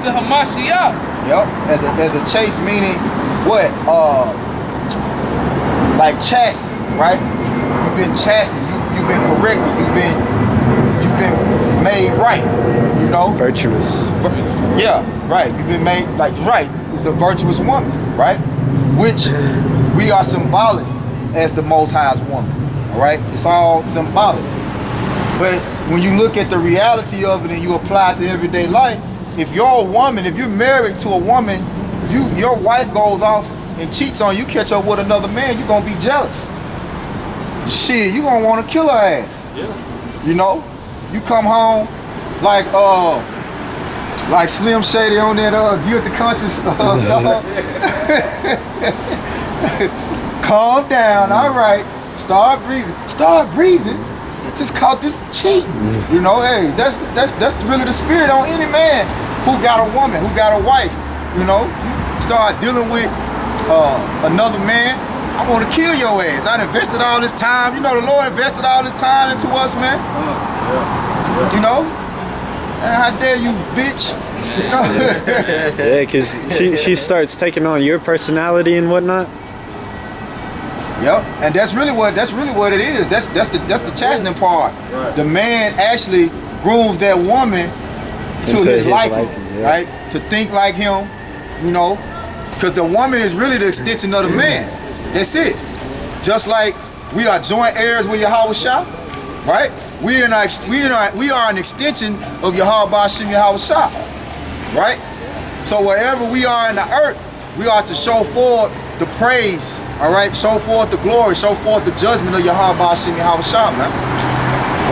to Hamashiach. Yep. As a chase, meaning what? Like chastened, right? You've been chastened. You've been corrected. You've been made right. You know. Virtuous. Yeah. Right. You've been made like right. It's a virtuous woman, right? Which we are symbolic as the Most High's woman. All right. It's all symbolic. But when you look at the reality of it and you apply it to everyday life, if you're a woman, if you're married to a woman, if your wife goes off and cheats on you, catch up with another man, you're gonna be jealous. Shit, you gonna wanna kill her ass. Yeah. You know? You come home like Slim Shady on that Guilty Conscience song. Calm down, all right. Start breathing. Just caught this cheating. You know, hey, that's really the spirit on any man who got a woman, who got a wife. You know, you start dealing with another man, I want to kill your ass. I invested all this time. You know, the Lord invested all this time into us, man. You know, and how dare you, bitch? You know? Yeah, because she starts taking on your personality and whatnot. Yep, and that's really what it is. That's the chastening part. Right. The man actually grooms that woman to his liking, yeah. right? To think like him, you know, because the woman is really the extension of the man. That's it. Just like we are joint heirs with Yahweh Shah, right? We are an extension of Yahweh Bashim Yahweh Shah, right? So wherever we are in the earth, we are to show forth the praise, all right? Show forth the glory, show forth the judgment of Yahweh Bashim Yahweh Shah, man.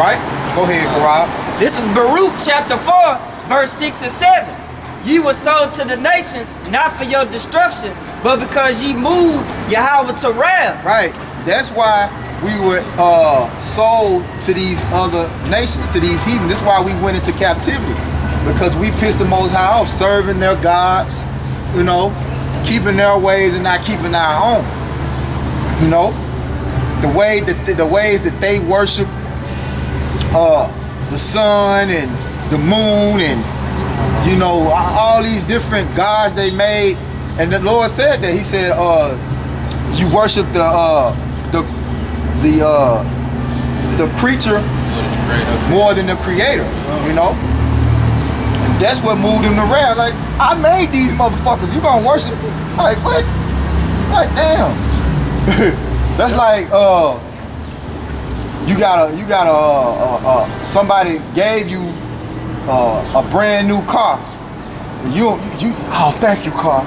Right? Go ahead, Karab. This is Baruch chapter 4, verse 6 and 7. Ye were sold to the nations, not for your destruction, but because ye moved Yahweh to wrath. Right. That's why we were sold to these other nations, to these heathen. This is why we went into captivity. Because we pissed the Most High off, serving their gods, you know, keeping their ways and not keeping our own. You know, the ways that they worship the sun and the moon and, you know, all these different gods they made. And the Lord said that. He said, you worship the creature more than the creator, you know? And that's what moved him to wrath. Like, I made these motherfuckers. You gonna worship? Like, what? Like, damn. That's like, you got somebody gave you a brand new car. Oh, thank you, car.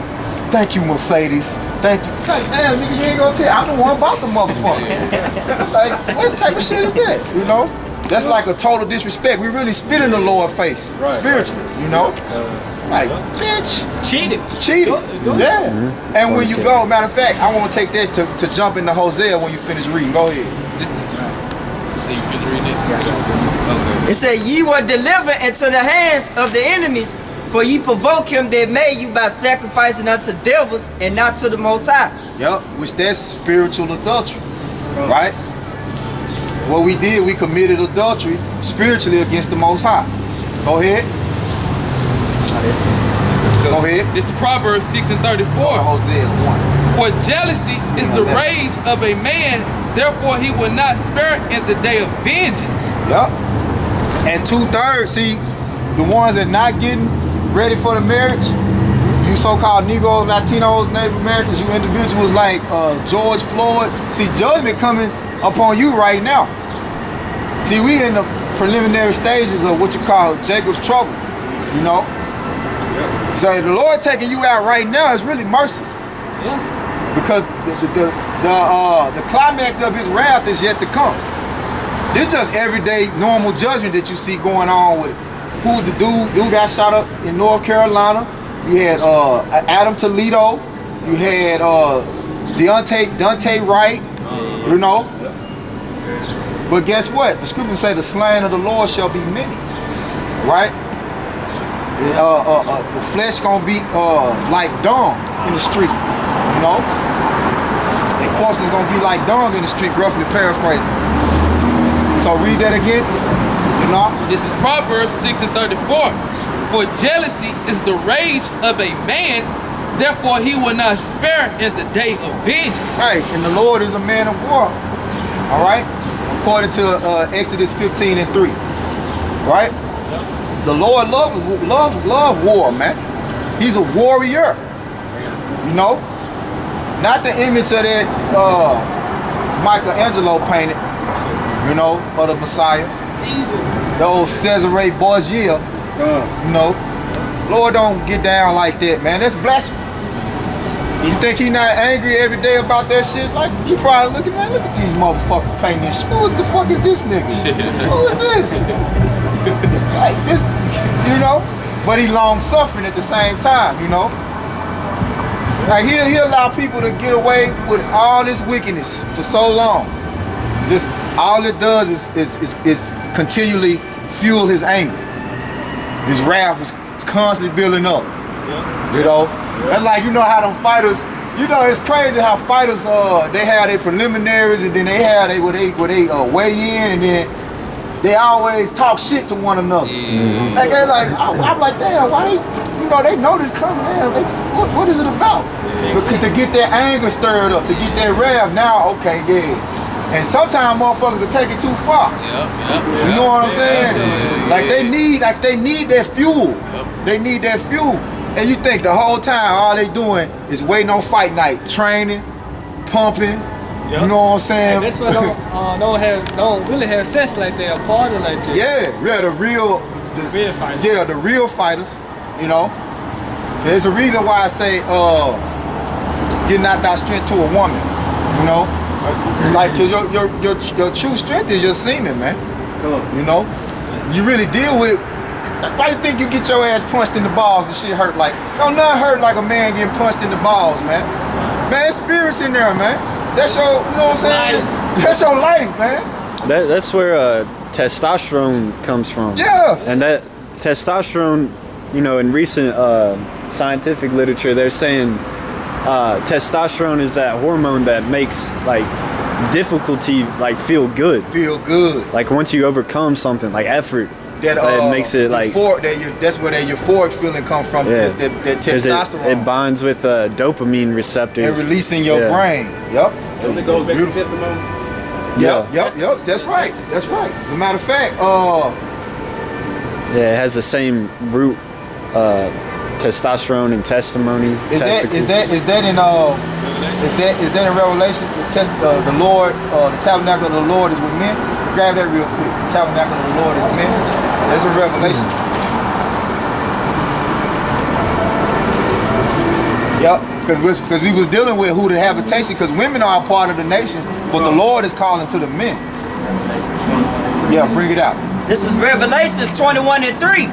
Thank you, Mercedes. Thank you. Like, damn, nigga, you ain't gonna tell. I'm the one about the motherfucker. Like, what type of shit is that? You know? That's like a total disrespect. We really spit in the Lord's face, spiritually, you know? Like, bitch. Cheated. Yeah. And when you go, matter of fact, I want to take that to jump into Hosea when you finish reading. Go ahead. This is you finish reading it? Okay. It said, ye were delivered into the hands of the enemies, for ye provoke him that made you by sacrificing unto devils and not to the Most High. Yep, which that's spiritual adultery, right? What we did, we committed adultery spiritually against the Most High. Go ahead. Go ahead. This is Proverbs 6 and 34. Hosea 1. For jealousy is the rage of a man, therefore he will not spare in the day of vengeance. Yep. And 2/3, see, the ones that not getting ready for the marriage, you so-called Negroes, Latinos, Native Americans, you individuals like George Floyd. See, judgment coming upon you right now. See, we in the preliminary stages of what you call Jacob's trouble, you know? So if the Lord taking you out right now, it's really mercy. Because the climax of his wrath is yet to come. This just everyday normal judgment that you see going on with who's the dude got shot up in North Carolina. You had Adam Toledo. You had Deontay Wright, you know. But guess what? The scriptures say the slain of the Lord shall be many, right? The flesh gonna be like dung in the street, you know. And corpses gonna be like dung in the street, roughly paraphrasing. So read that again. You know? This is Proverbs 6 and 34. For jealousy is the rage of a man, therefore he will not spare in the day of vengeance. Right, and the Lord is a man of war. All right, according to Exodus 15:3. Right, the Lord love war, man. He's a warrior. You know, not the image of that Michelangelo painted. You know, of the Messiah. Caesar. The old Cesare Borgia. You know, Lord don't get down like that, man. That's blasphemy. You think he not angry every day about that shit? Like, he probably looking, man, look at these motherfuckers painting this shit. Who the fuck is this nigga? Who is this? Like this, you know? But he long suffering at the same time, you know? Like he allow people to get away with all this wickedness for so long. Just all it does is continually fuel his anger. His wrath is constantly building up. You know? And like, you know how them fighters, you know, it's crazy how fighters they have their preliminaries and then they have where they weigh in and then they always talk shit to one another. Like they're like, I'm like, damn, why they, you know, they know this coming down. What is it about? Because to get that anger stirred up, to get that wrath, now, okay, yeah. And sometimes motherfuckers will take it too far. You know what I'm saying? Like they need that fuel. They need that fuel. And you think the whole time all they doing is waiting on fight night, training, pumping. You know what I'm saying? And that's why don't really have sex like that, a party like that. Yeah, the real fighters. Yeah, the real fighters. You know, there's a reason why I say get not thy strength to a woman. You know, like your true strength is your semen, man. You know, you really deal with. Why you think you get your ass punched in the balls and shit hurt like? Don't nothing hurt like a man getting punched in the balls, man. Man, spirits in there, man. That's your, you know what I'm saying? That's your life, man. That's where testosterone comes from. Yeah. And that testosterone, you know, in recent scientific literature, they're saying testosterone is that hormone that makes like difficulty like feel good. Feel good. Like once you overcome something, like effort. That makes it like that's where that euphoric feeling comes from. Yeah. That testosterone. It binds with dopamine receptors and releasing your brain. Yep. Don't it go back to testimony? Yep. That's right. That's right. As a matter of fact, yeah, it has the same root, testosterone and testimony. Is that in Revelation? The Lord, the tabernacle of the Lord is with men. Grab that real quick. The tabernacle of the Lord is men. That's a Revelation. Yep, because we was dealing with who the habitation, because women are a part of the nation, but the Lord is calling to the men. Yeah, bring it out. This is Revelations 21:3.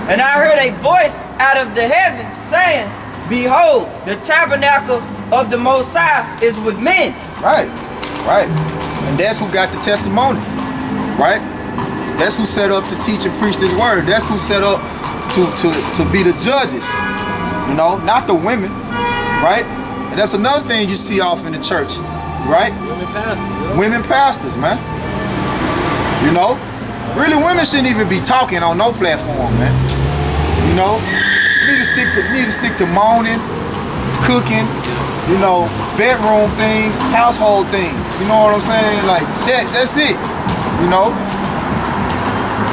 And I heard a voice out of the heavens saying, behold, the tabernacle of the Most High is with men. Right. And that's who got the testimony. Right? That's who set up to teach and preach this word. That's who set up to be the judges. You know, not the women. Right? And that's another thing you see off in the church. Right? Women pastors. Women pastors, man. You know? Really, women shouldn't even be talking on no platform, man. You know? You need to stick to moaning, cooking, you know, bedroom things, household things. You know what I'm saying? Like that's it. You know?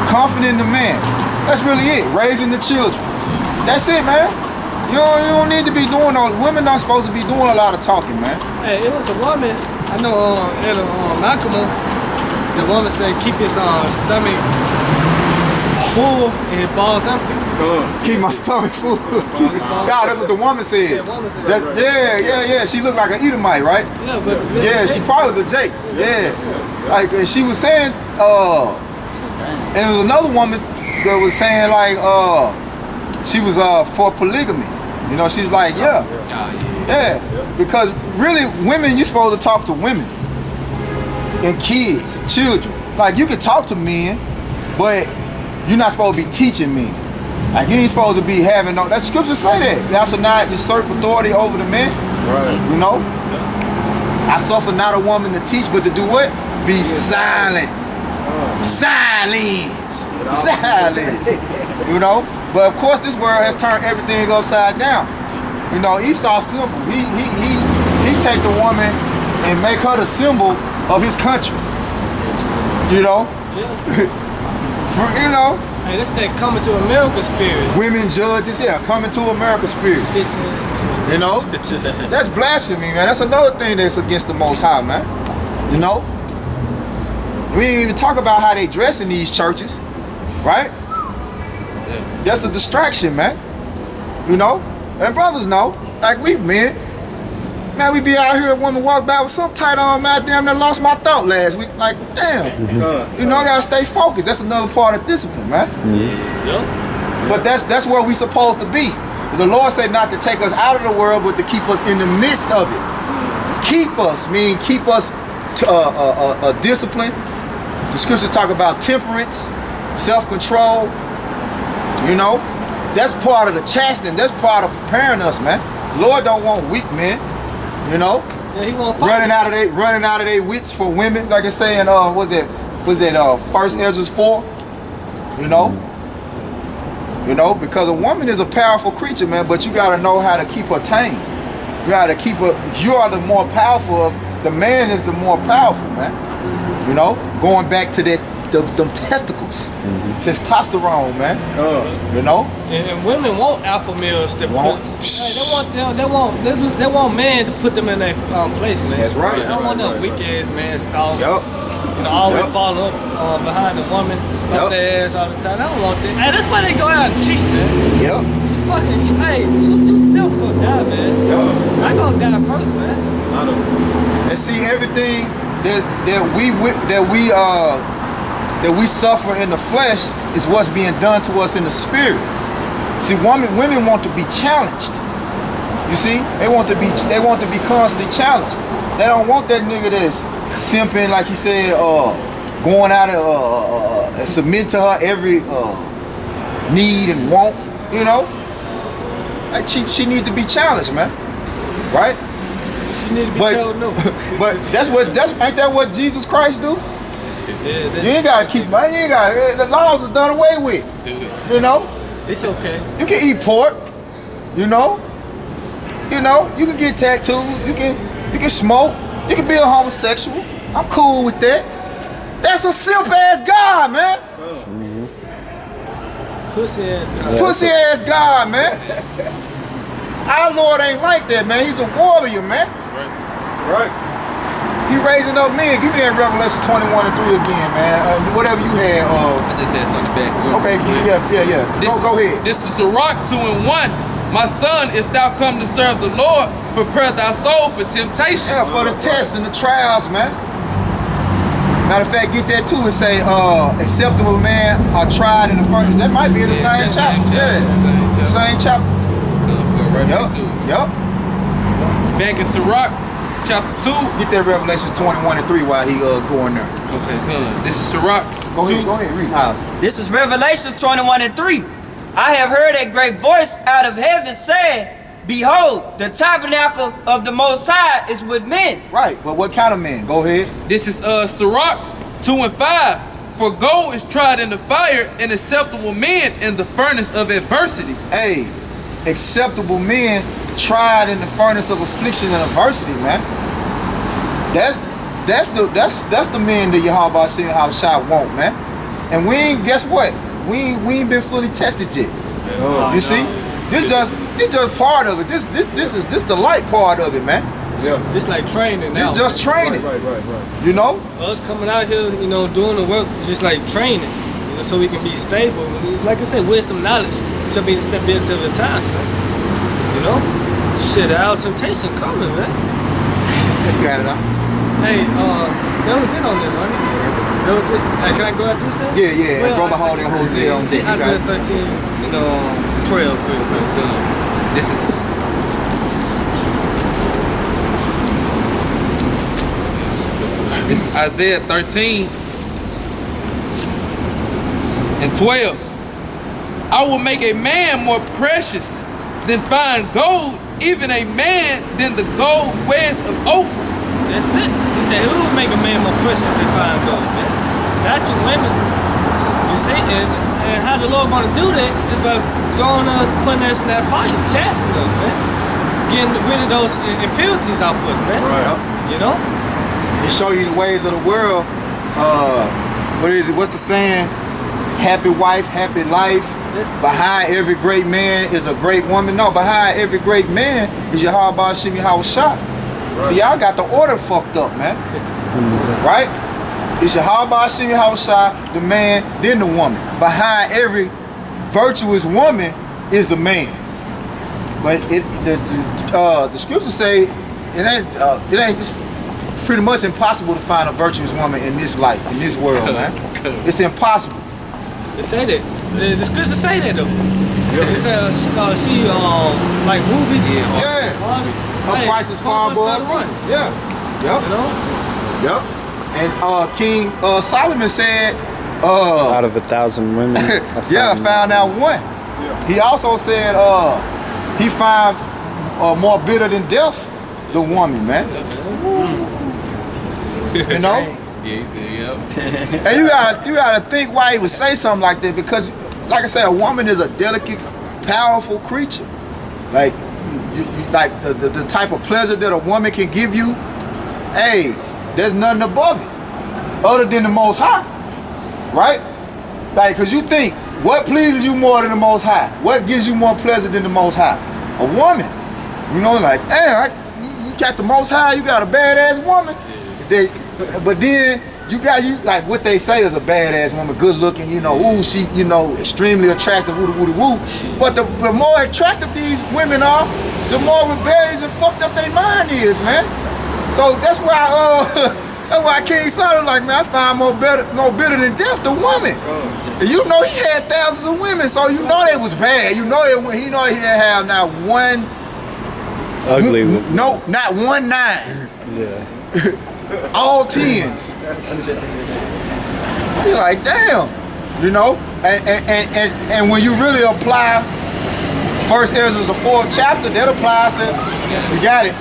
Confident in the man. That's really it. Raising the children. That's it, man. You don't need to be doing all. Women not supposed to be doing a lot of talking, man. Hey, it was a woman. I know at Malcolm, the woman said keep his stomach full and his balls empty. Keep my stomach full. God, that's what the woman said. Yeah. She looked like an Edomite, right? Yeah, but she probably was a Jake. Yeah. Like she was saying, and there was another woman that was saying like, she was for polygamy. You know, she's like, yeah, because really, women, you're supposed to talk to women and kids, children. Like you can talk to men, but you're not supposed to be teaching men. Like you ain't supposed to be having no. That scripture say that thou shalt not usurp authority over the men. Right. You know, I suffer not a woman to teach, but to do what? Be silent. Silence. You know, But of course, this world has turned everything upside down. You know, Esau simple. He take the woman and make her the symbol of his country. You know, you know, Hey, that's that coming to America spirit. women judges, yeah, coming to America spirit. Bitch ass. You know, that's blasphemy, man. That's another thing that's against the Most High, man. You know, we ain't even talk about how they dress in these churches, right? That's a distraction, man. You know, and brothers know, like we men, man, we be out here, a woman walk by with some tight on, man, damn, that lost my thought last week. Like, damn, you know, I gotta stay focused. That's another part of discipline, man. Yeah. But that's where we supposed to be. The Lord said not to take us out of the world, but to keep us in the midst of it. Keep us, mean keep us to discipline. The scriptures talk about temperance, self-control. You know, that's part of the chastening. That's part of preparing us, man. The Lord don't want weak men. You know, Yeah, he won't fight. running out of their wits for women, like I say in was that 1 Ezra 4. You know, because a woman is a powerful creature, man, but you gotta know how to keep her tame. You gotta keep her. You are the more powerful. The man is the more powerful, man. You know, going back to them testicles, testosterone, man. You know, And women want alpha males to Want- they want men to put them in their place, man. That's right. They don't want that weak ass man, soft. Yup. You know, always Yup. following up behind the woman, Yup. up their ass all the time. I don't want that. Hey, that's why they go out and cheat, man. Yep. Fucking, hey, yourself's gonna die, man. I gonna die first, man. And see, everything that we suffer in the flesh is what's being done to us in the spirit. See, women want to be challenged. You see, they want to be constantly challenged. They don't want that nigga that's simping, like he said, going out and submit to her every need and want. You know, like she need to be challenged, man. Right? You need to be But told no. but ain't that what Jesus Christ do? Yeah, You ain't gotta keep, man. You ain't gotta. The laws is done away with. You know, it's okay. you can eat pork. You know, you can get tattoos. You can smoke. You can be a homosexual. I'm cool with that. That's a simp ass God, man. Pussy ass guy. Pussy ass God, man. Our Lord ain't like that, man. He's a warrior, man. Right. He raising up men. Give me that Revelation 21:3 again, man. Whatever you had. I just had something back. Okay, yeah. Go ahead. This is Sirach 2:1. My son, if thou come to serve the Lord, prepare thy soul for temptation. Yeah, for the tests and the trials, man. Matter of fact, get that too and say, acceptable man are tried in the furnace. That might be in the same chapter. Yeah. Same chapter. Right Yup. into it. Yup. Back in Sirach chapter 2. Get that Revelation 21:3 while he going there. Okay, good. This is Sirach. Go ahead, read. This is Revelation 21:3. I have heard a great voice out of heaven saying, behold, the tabernacle of the Most High is with men. Right, but what kind of men? Go ahead. This is Sirach 2:5. For gold is tried in the fire, and acceptable men in the furnace of adversity. Hey, acceptable men tried in the furnace of affliction and adversity, man. That's the men that Yahweh said how shot want, man. And we ain't, guess what? We ain't been fully tested yet. You see? This just part of it. This is the light part of it, man. Yeah. This like training now. It's just training. Right. You know? Us coming out here, you know, doing the work, just like training, you know, so we can be stable. Like I said, wisdom, knowledge should be the stability of the times, man. You know? Shit, our temptation coming, man. You got it out. Hey, that was it on there, money. That was it. Hey, can I go at this thing? Yeah. Well, Brother Hardy and Hosea on deck. You got Isaiah it. 13, you know, 12, real quick. This is Isaiah 13 and 12. I will make a man more precious than fine gold, even a man than the gold wedge of Ophir. That's it. He said, who will make a man more precious than fine gold, man? That's your women. You see, and And how the Lord gonna do that is by throwing us, putting us in that fire, chastening us, man. Getting rid of those impurities off us, man. Right. You know? It show you the ways of the world. What is it? What's the saying? Happy wife, happy life. Behind every great man is a great woman. No, behind every great man is your Yahweh Shimi Hawashah. Right. See, y'all got the order fucked up, man. Right? It's your Yahweh Shimi Hawashah, the man, then the woman. Behind every virtuous woman is the man. But the scriptures say it ain't it's pretty much impossible to find a virtuous woman in this life, in this world, man. It's impossible. They say that. The scriptures say that though. It says she like movies. Yeah. Her price is far above. Yeah. Yep. You know? Yep. And King Solomon said Out of 1,000 women. I found out one. Yeah. He also said he found more bitter than death, the woman, man. You know? Yeah, he said, yep. And you gotta think why he would say something like that, because like I said, a woman is a delicate, powerful creature. Like you like the type of pleasure that a woman can give you, hey, there's nothing above it other than the Most High. Right? Like, cause you think, what pleases you more than the Most High? What gives you more pleasure than the Most High? A woman. You know, like, hey, you got the Most High, you got a badass woman. But then you like what they say is a badass woman, good looking, you know, ooh, she, you know, extremely attractive, woo woo woo. But the more attractive these women are, the more rebellious and fucked up their mind is, man. So that's why King Solomon like, man, I find more bitter than death the woman. And you know he had thousands of women, so you know they was bad. You know he didn't have not one Ugly woman. No, not 1 9. Yeah. All 10s. You're like, damn, you know? And when you really apply First Ezra, the 4th chapter, that applies to, you got it.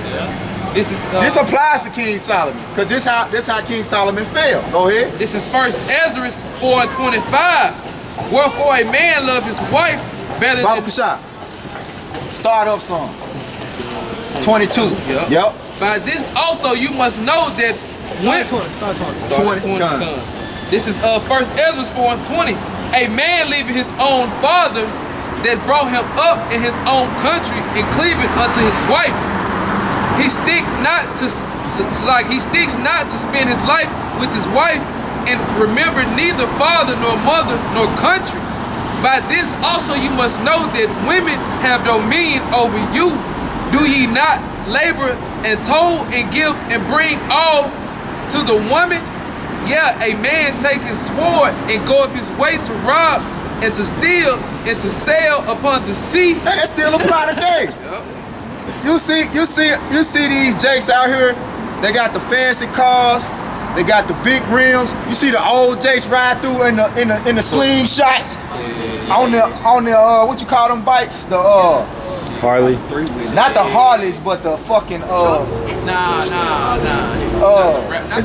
This applies to King Solomon, because this how King Solomon fell. Go ahead. This is First Ezra 4:25. Wherefore a man love his wife better Baba than... Kashab. Start up song. 22. Yep. By this also you must know that Start 20. This is First Ezra 4:20. A man leaving his own father that brought him up in his own country and cleaving unto his wife, he sticks not to spend his life with his wife and remember neither father nor mother nor country. By this also you must know that women have dominion over you. Do ye not labor and toil and give and bring all to the woman? Yeah, a man take his sword and goeth his way to rob and to steal and to sail upon the sea. Hey, that still apply today. You see these jakes out here, they got the fancy cars, they got the big rims. You see the old jakes ride through in the slingshots. On the what you call them bikes? The Harley. not the Harleys, but the fucking That's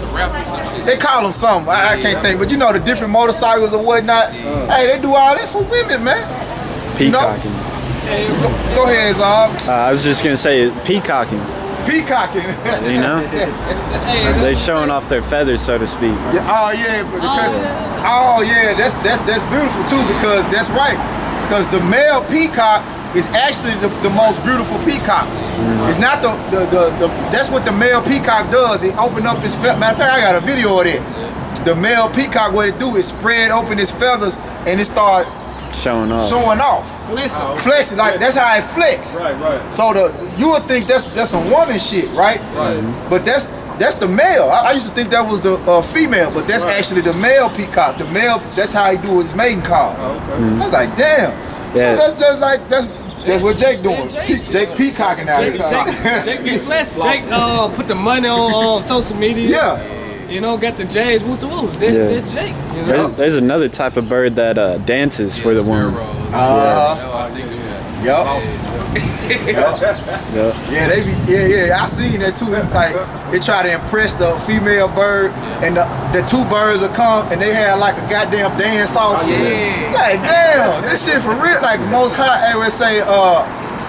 a rap or some shit. they call them something. I can't think, but you know the different motorcycles or whatnot. Hey, they do all that for women, man. Peacocking. Go ahead, Zob. I was just gonna say peacocking. Peacocking. You know, they're showing off their feathers, so to speak. Yeah, that's beautiful too, because that's right. Because the male peacock is actually the most beautiful peacock. It's not the that's what the male peacock does. It open up his feathers. Matter of fact, I got a video of it. The male peacock, what it do is spread open his feathers and it start Showing off. Flexing, like that's how it flex. Right. So you would think that's some woman shit, right? But that's the male. I used to think that was the female, but that's actually the male peacock. The male, that's how he do his mating call. I was like, damn. Yeah. So that's just like that's what Jake doing. Jake peacocking out here. Jake be flexing. Jake put the money on social media. Yeah. You know, got the J's, woo the woo. That's Jake. You know? There's another type of bird that dances for the woman. Yup. Yeah. Yeah, they be, I seen that too. Like they try to impress the female bird, and the two birds will come, and they have like a goddamn dance off. Yeah. Like damn, this shit for real. Like Most High, I would say,